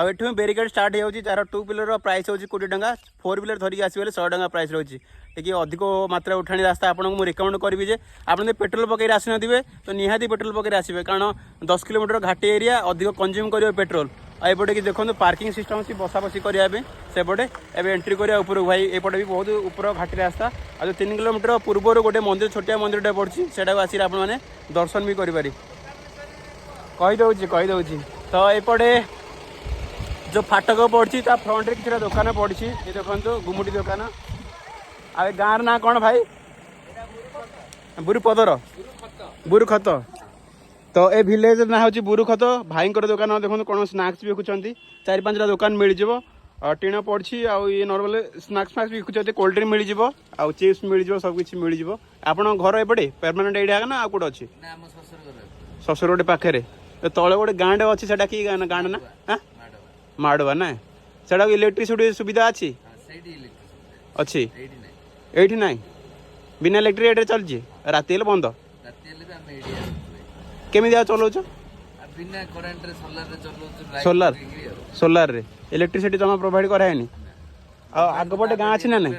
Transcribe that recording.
आठ barricade start हो jar 2 wheeler price हो 20 टंका 4 व्हीलर धरिक आसवे 100 टंका प्राइस रोचे टी अधिक मात्रा उठाणी रास्ता आपको मुझे रिकमेंड करी जे आप पेट्रोल पकई आसने तो निहाती पेट्रोल पकई आसवे कारण 10 किलोमीटर घाटी एरिया अधिक कंज्यूम कर पेट्रोल आईपटे कि देखो पार्किंग सिस्टम अच्छी बसा बसी करने सेपटे एवं एंट्री करा उपरକୁ भाई एपटे भी बहुत ऊपर घाटी रास्ता आ जो 3 किलोमीटर पूर्व गोटे मंदिर छोटिया मंदिरटे पड़ी से आसिक आपने दर्शन भी करें कहीदे तो एपटे जो फाटक पड़ी फ्रंट रे किसी दुकान पड़ी ये देखो गुमुटी दुकान आ गाँव ना कौन भाई बुरुपदर बुरुखत तो ए विलेज ना हूँ बुरुखत भाई दुकान देखो कौन स्नाक्स बिकुंट 4-5टा दुकान मिल जाव टीण पड़ी आउ ये नॉर्मल स्नाक्स फाक्स बिकुंट कोल्ड ड्रिंक मिल जाव आउ चिप्स मिल जाव सब किसी मिल जाव आपण घर एपटे परमानेंट एरिया ना आउ कौट अच्छी शशुर गोटे पाखे तले गोटे गाँडे अच्छी से कि गाँड ना हाँ माड़वा ना सेटा इलेक्ट्रिसिटी सुविधा अच्छी अच्छी एठी ना बिना इलेक्ट्रिक चलती राति बंद केमी चलाउछ सोलार सोलार रे इलेक्ट्रिसिटी तुम प्रोवाइड कराएनी आगपटे गाँ अच्छी ना ना